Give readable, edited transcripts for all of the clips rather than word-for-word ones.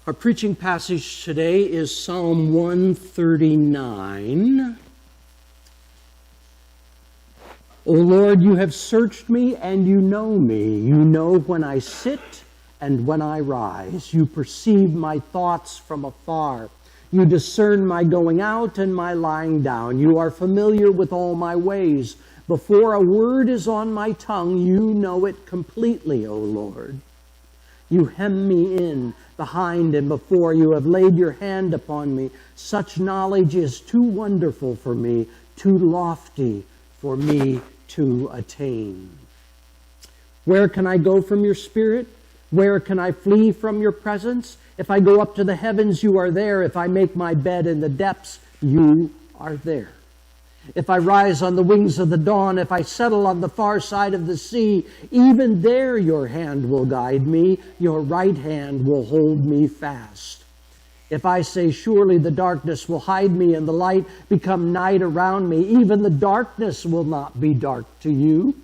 Our preaching passage today is Psalm 139. O Lord, you have searched me and you know me. You know when I sit and when I rise. You perceive my thoughts from afar. You discern my going out and my lying down. You are familiar with all my ways. Before a word is on my tongue, you know it completely, O Lord. You hem me in behind and before. You have laid your hand upon me. Such knowledge is too wonderful for me, too lofty for me to attain. Where can I go from your spirit? Where can I flee from your presence? If I go up to the heavens, you are there. If I make my bed in the depths, you are there. If I rise on the wings of the dawn, if I settle on the far side of the sea, even there your hand will guide me, your right hand will hold me fast. If I say, surely the darkness will hide me and the light become night around me, even the darkness will not be dark to you.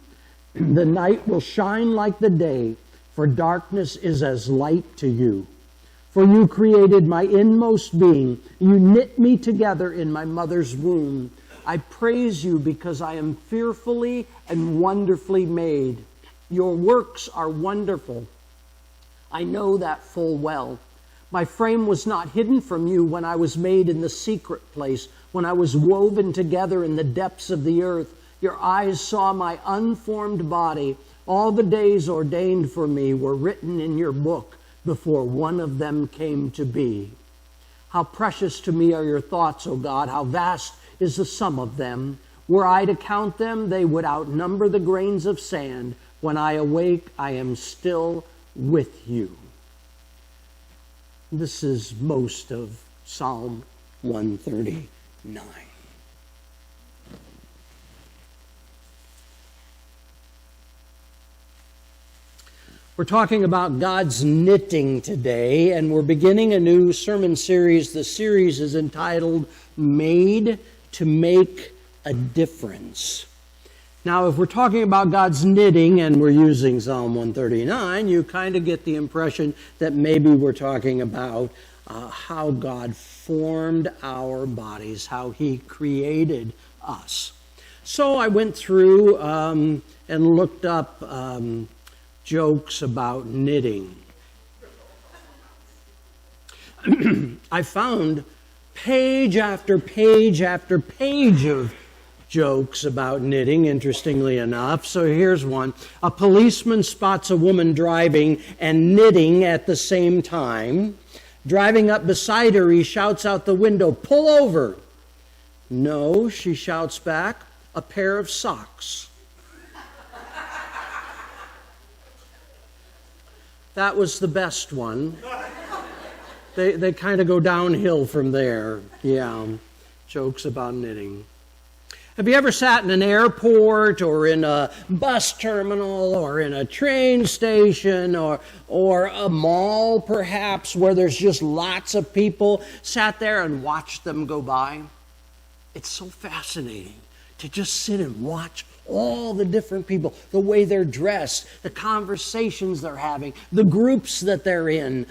The night will shine like the day, for darkness is as light to you. For you created my inmost being. You knit me together in my mother's womb. I praise you because I am fearfully and wonderfully made. Your works are wonderful. I know that full well. My frame was not hidden from you when I was made in the secret place, when I was woven together in the depths of the earth. Your eyes saw my unformed body. All the days ordained for me were written in your book before one of them came to be. How precious to me are your thoughts, O God. How vast is the sum of them. Were I to count them, they would outnumber the grains of sand. When I awake, I am still with you. This is most of Psalm 139. We're talking about God's knitting today, and we're beginning a new sermon series. The series is entitled Made to Make a Difference. Now, if we're talking about God's knitting and we're using Psalm 139, you kind of get the impression that maybe we're talking about how God formed our bodies, how He created us. So I went through and looked up jokes about knitting. I found page after page after page of jokes about knitting, interestingly enough. So here's one. A policeman spots a woman driving and knitting at the same time. Driving up beside her, he shouts out the window, "Pull over." "No," she shouts back, "a pair of socks." That was the best one. They kind of go downhill from there. Yeah, jokes about knitting. Have you ever sat in an airport or in a bus terminal or in a train station or a mall perhaps where there's just lots of people, sat there and watched them go by? It's so fascinating to just sit and watch all the different people, the way they're dressed, the conversations they're having, the groups that they're in,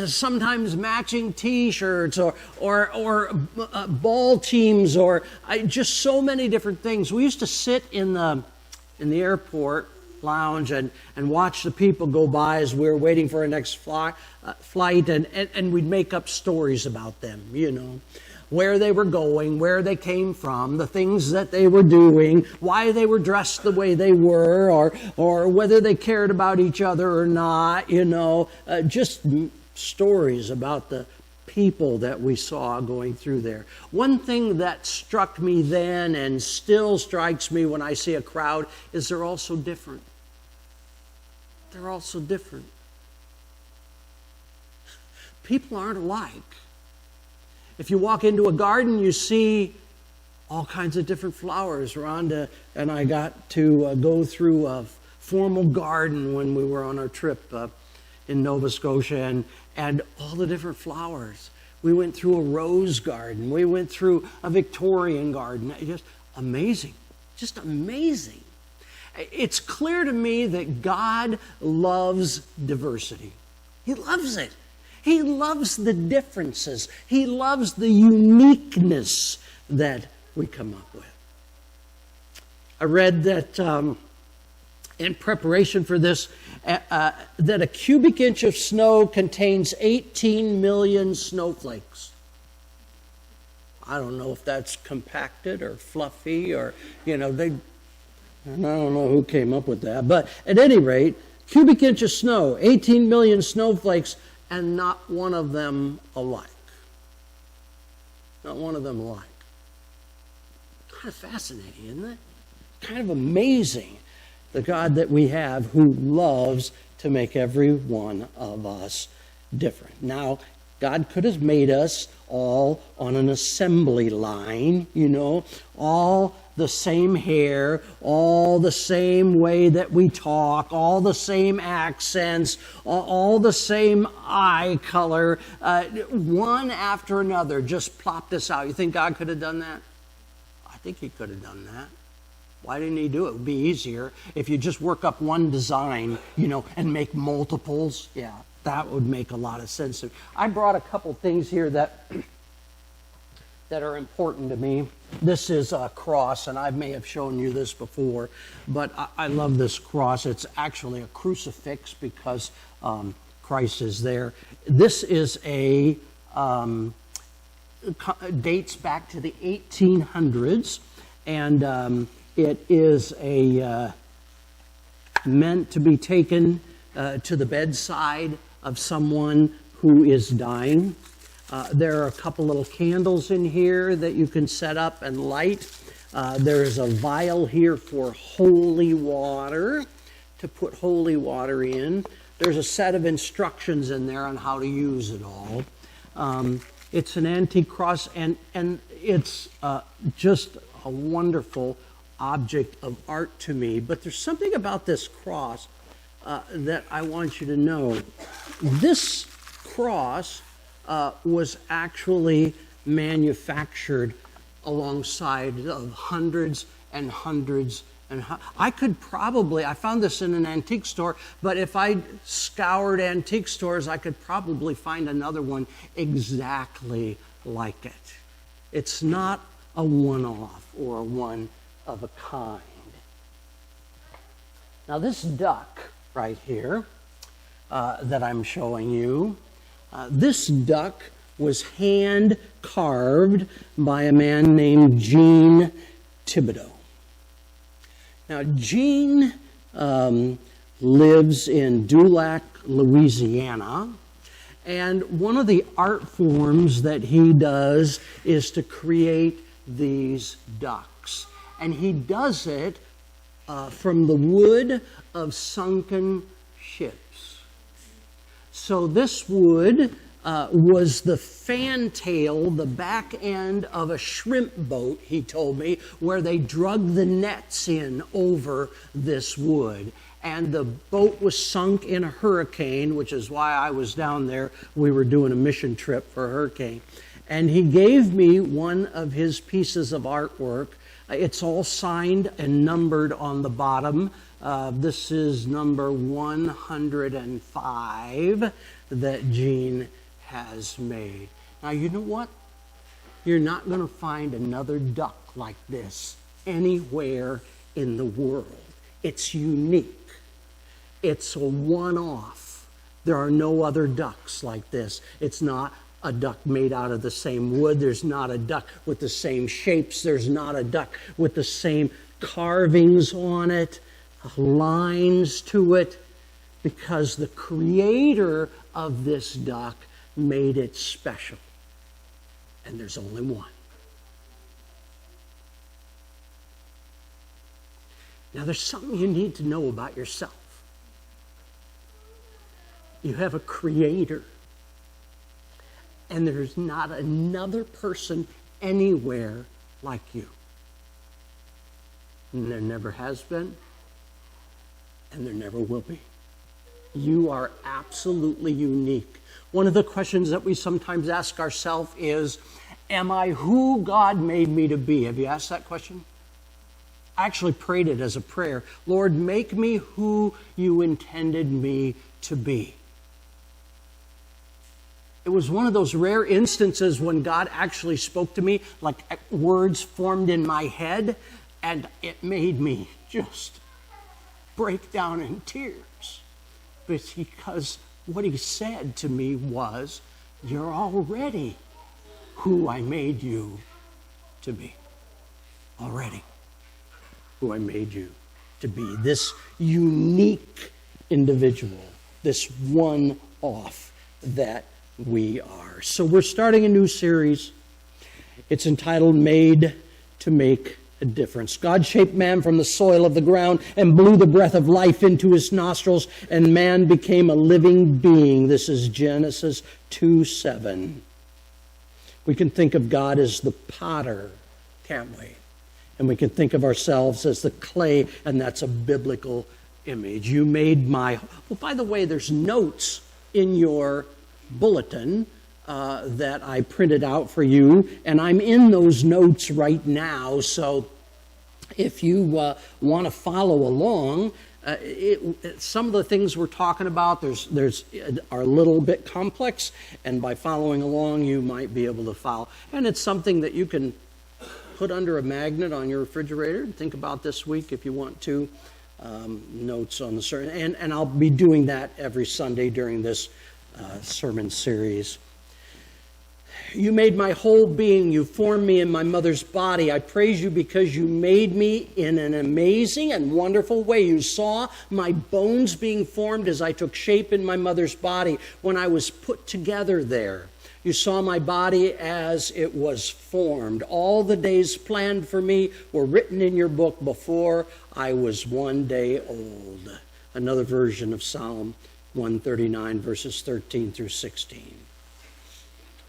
sometimes matching T-shirts or ball teams or just so many different things. We used to sit in the airport lounge and watch the people go by as we were waiting for our next flight, and we'd make up stories about them, you know. Where they were going, where they came from, the things that they were doing, why they were dressed the way they were, or whether they cared about each other or not, you know, just stories about the people that we saw going through there. One thing that struck me then and still strikes me when I see a crowd is they're all so different. They're all so different. People aren't alike. If you walk into a garden, you see all kinds of different flowers. Rhonda and I got to go through a formal garden when we were on our trip in Nova Scotia, and all the different flowers. We went through a rose garden. We went through a Victorian garden. Just amazing. Just amazing. It's clear to me that God loves diversity. He loves it. He loves the differences. He loves the uniqueness that we come up with. I read that in preparation for this, that a cubic inch of snow contains 18 million snowflakes. I don't know if that's compacted or fluffy or, I don't know who came up with that. But at any rate, cubic inch of snow, 18 million snowflakes, and not one of them alike. Not one of them alike. Kind of fascinating, isn't it? Kind of amazing, the God that we have who loves to make every one of us different. Now, God could have made us all on an assembly line, all the same hair, all the same way that we talk, all the same accents, all the same eye color, one after another, just plop this out. You think God could have done that? I think he could have done that. Why didn't he do it? It would be easier if you just work up one design, and make multiples. Yeah, that would make a lot of sense. I brought a couple things here that are important to me. This is a cross, and I may have shown you this before, but I love this cross. It's actually a crucifix because Christ is there. This is dates back to the 1800s, and it is meant to be taken to the bedside of someone who is dying. There are a couple little candles in here that you can set up and light. There is a vial here for holy water, to put holy water in. There's a set of instructions in there on how to use it all. It's an antique cross, and it's just a wonderful object of art to me. But there's something about this cross that I want you to know. This cross was actually manufactured alongside of hundreds and hundreds and I found this in an antique store, but if I scoured antique stores, I could probably find another one exactly like it. It's not a one-off or a one of a kind. Now this duck right here that I'm showing you, this duck was hand carved by a man named Jean Thibodeau. Now Jean lives in Dulac, Louisiana, and one of the art forms that he does is to create these ducks. And he does it from the wood of sunken ships. So this wood was the fantail, the back end of a shrimp boat, he told me, where they drug the nets in over this wood. And the boat was sunk in a hurricane, which is why I was down there. We were doing a mission trip for a hurricane. And he gave me one of his pieces of artwork. It's all signed and numbered on the bottom. This is number 105 that Jean has made. Now, you know what? You're not going to find another duck like this anywhere in the world. It's unique. It's a one-off. There are no other ducks like this. It's not a duck made out of the same wood. There's not a duck with the same shapes. There's not a duck with the same carvings on it, lines to it, because the creator of this duck made it special. And there's only one. Now there's something you need to know about yourself. You have a creator. And there's not another person anywhere like you. And there never has been, and there never will be. You are absolutely unique. One of the questions that we sometimes ask ourselves is, am I who God made me to be? Have you asked that question? I actually prayed it as a prayer. Lord, make me who you intended me to be. It was one of those rare instances when God actually spoke to me, like words formed in my head, and it made me just break down in tears. Because what he said to me was, you're already who I made you to be. Already who I made you to be. This unique individual, this one-off that we are. So we're starting a new series. It's entitled Made to Make a Difference. God shaped man from the soil of the ground and blew the breath of life into his nostrils, and man became a living being. This is Genesis 2:7. We can think of God as the potter, can't we? And we can think of ourselves as the clay, and that's a biblical image. You made my... Well, by the way, there's notes in your bulletin that I printed out for you, and I'm in those notes right now, so if you want to follow along, some of the things we're talking about are a little bit complex, and by following along you might be able to follow. And it's something that you can put under a magnet on your refrigerator and think about this week if you want to. Notes on the sermon, and I'll be doing that every Sunday during this sermon series. You made my whole being. You formed me in my mother's body. I praise you because you made me in an amazing and wonderful way. You saw my bones being formed as I took shape in my mother's body when I was put together there. You saw my body as it was formed. All the days planned for me were written in your book before I was 1 day old. Another version of Psalm 139, verses 13 through 16.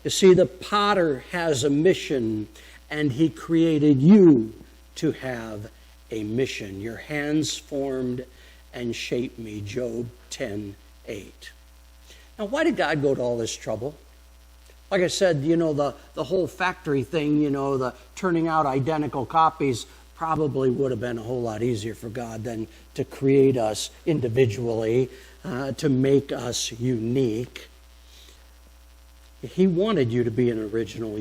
You see, the potter has a mission, and he created you to have a mission. Your hands formed and shaped me, Job 10:8. Now, why did God go to all this trouble? Like I said, the whole factory thing, the turning out identical copies probably would have been a whole lot easier for God than to create us individually, to make us unique. He wanted you to be an original,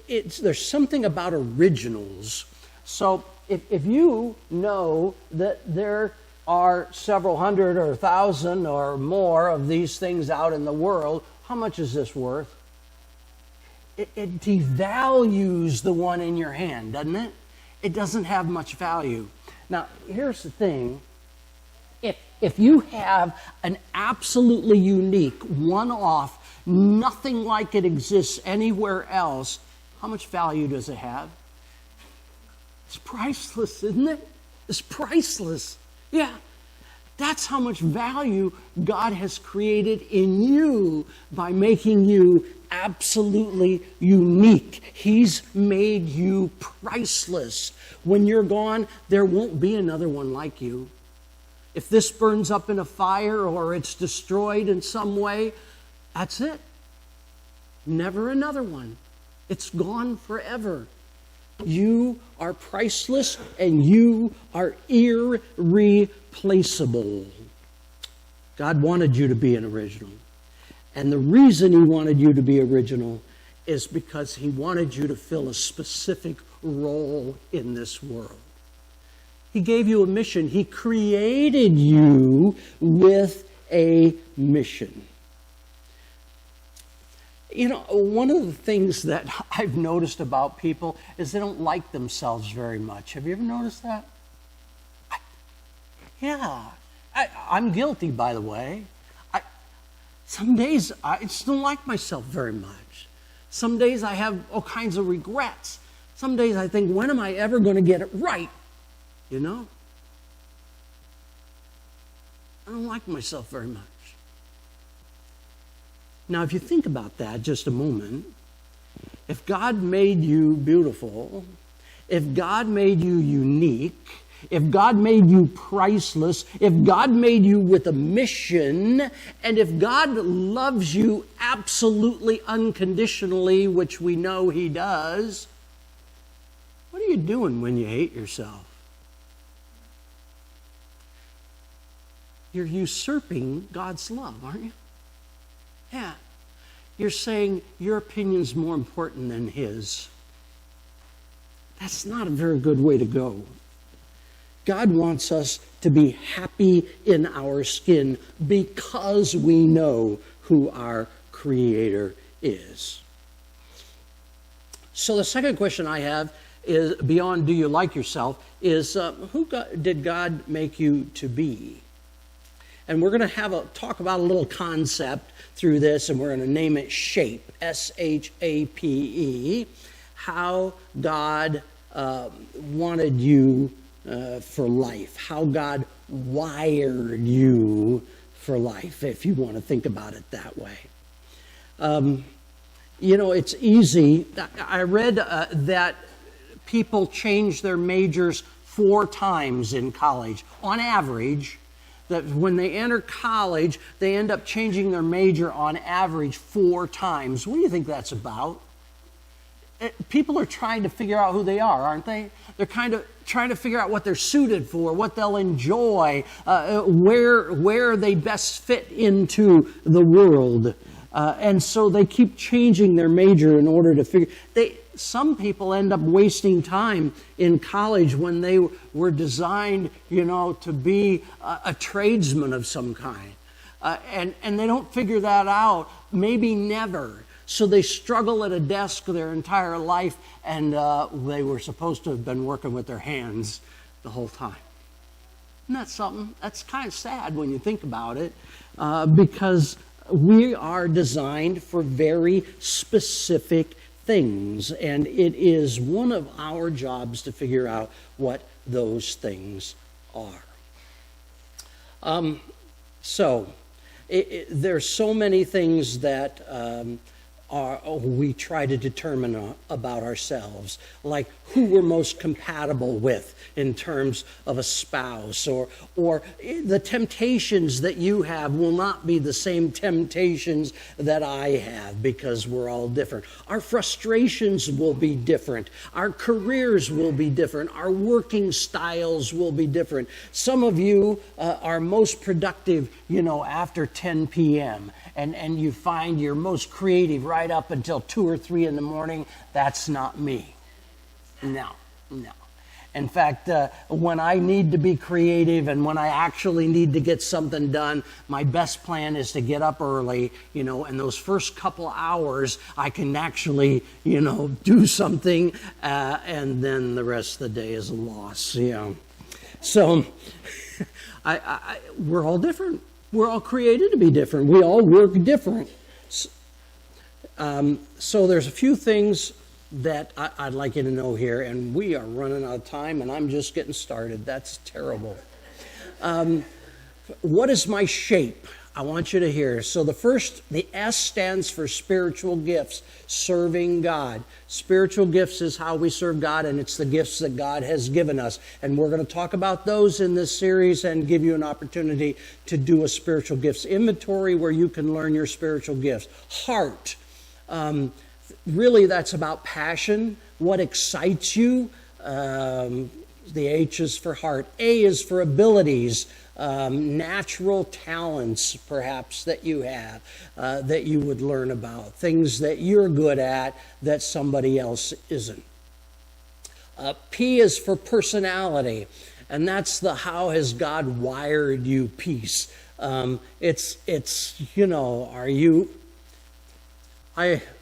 There's something about originals. So if you know that there are several hundred or 1,000 or more of these things out in the world, how much is this worth? It devalues the one in your hand, doesn't it? It doesn't have much value. Now, here's the thing. If you have an absolutely unique, one-off, nothing like it exists anywhere else, how much value does it have? It's priceless, isn't it? It's priceless. Yeah. That's how much value God has created in you by making you absolutely unique. He's made you priceless. When you're gone, there won't be another one like you. If this burns up in a fire or it's destroyed in some way, that's it. Never another one. It's gone forever. You are priceless and you are irreplaceable. God wanted you to be an original. And the reason he wanted you to be original is because he wanted you to fill a specific role in this world. He gave you a mission. He created you with a mission. One of the things that I've noticed about people is they don't like themselves very much. Have you ever noticed that? I'm guilty, by the way. Some days I just don't like myself very much. Some days I have all kinds of regrets. Some days I think, when am I ever going to get it right? I don't like myself very much. Now, if you think about that just a moment, if God made you beautiful, if God made you unique, if God made you priceless, if God made you with a mission, and if God loves you absolutely unconditionally, which we know he does, what are you doing when you hate yourself? You're usurping God's love, aren't you? Yeah. You're saying your opinion's more important than his. That's not a very good way to go. God wants us to be happy in our skin because we know who our Creator is. So the second question I have is, beyond do you like yourself, is did God make you to be? And we're going to talk about a little concept through this, and we're going to name it SHAPE, S-H-A-P-E, how God wanted you for life, how God wired you for life, if you want to think about it that way. It's easy. I read that people change their majors 4 times in college, on average. That when they enter college, they end up changing their major on average 4 times. What do you think that's about? People are trying to figure out who they are, aren't they? They're kind of trying to figure out what they're suited for, what they'll enjoy, where they best fit into the world. And so they keep changing their major in order to figure. Some people end up wasting time in college when they were designed, to be a tradesman of some kind. And they don't figure that out, maybe never. So they struggle at a desk their entire life, and they were supposed to have been working with their hands the whole time. Isn't that something? That's kind of sad when you think about it, because we are designed for very specific things, and it is one of our jobs to figure out what those things are. There's so many things that we try to determine about ourselves, like who we're most compatible with in terms of a spouse, or the temptations that you have will not be the same temptations that I have, because we're all different. Our frustrations will be different. Our careers will be different. Our working styles will be different. Some of you are most productive, after 10 p.m., and you find you're most creative right up until 2 or 3 in the morning. That's not me. No. In fact, when I need to be creative and when I actually need to get something done, my best plan is to get up early, and those first couple hours I can actually, do something, and then the rest of the day is a loss, So we're all different. We're all created to be different. We all work different. So there's a few things that I'd like you to know here, and we are running out of time, and I'm just getting started. That's terrible. What is my shape? I want you to hear. So the S stands for spiritual gifts, serving God. Spiritual gifts is how we serve God, and it's the gifts that God has given us. And we're going to talk about those in this series and give you an opportunity to do a spiritual gifts inventory where you can learn your spiritual gifts. Heart. Really, that's about passion, what excites you. The H is for heart. A is for abilities. Natural talents, perhaps, that you have, that you would learn about, things that you're good at that somebody else isn't. P is for personality, and that's the how has God wired you piece.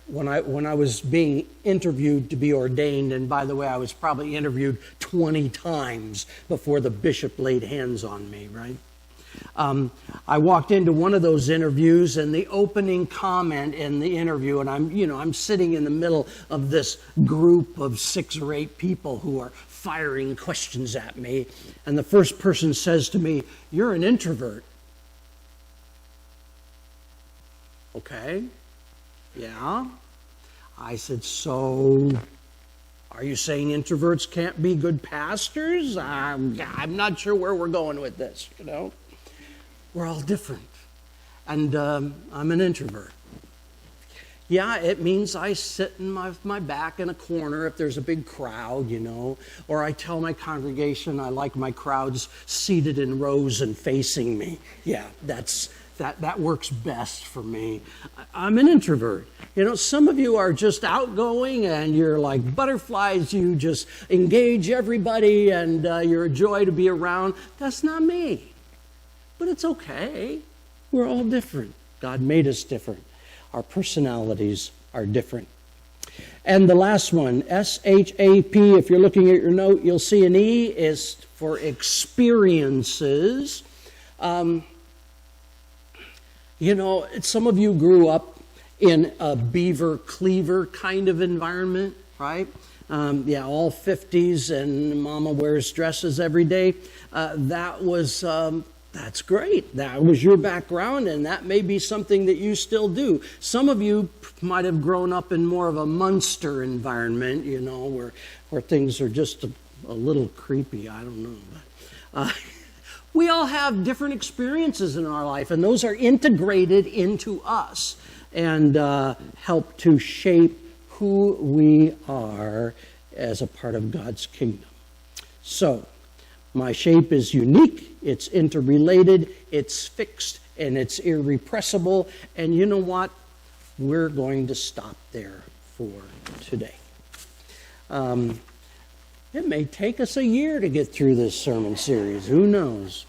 When I was being interviewed to be ordained, and by the way, I was probably interviewed 20 times before the bishop laid hands on me, right? I walked into one of those interviews, and the opening comment in the interview, and I'm sitting in the middle of this group of 6 or 8 people who are firing questions at me, and the first person says to me, "You're an introvert." Okay. Yeah. I said, "So are you saying introverts can't be good pastors?" I'm not sure where we're going with this, We're all different. And I'm an introvert. Yeah, it means I sit in my back in a corner if there's a big crowd, Or I tell my congregation I like my crowds seated in rows and facing me. Yeah, that's that works best for me. I'm an introvert. You know, some of you are just outgoing and you're like butterflies. You just engage everybody and you're a joy to be around. That's not me. But it's okay. We're all different. God made us different. Our personalities are different. And the last one, S-H-A-P, if you're looking at your note, you'll see an E is for experiences. You know, some of you grew up in a beaver cleaver kind of environment, right? All 50s and mama wears dresses every day. That's great. That was your background, and that may be something that you still do. Some of you might have grown up in more of a Munster environment, you know, where things are just a little creepy. I don't know. But, we all have different experiences in our life, and those are integrated into us and help to shape who we are as a part of God's kingdom. So, my shape is unique, it's interrelated, it's fixed, and it's irrepressible. And you know what? We're going to stop there for today. It may take us a year to get through this sermon series. Who knows?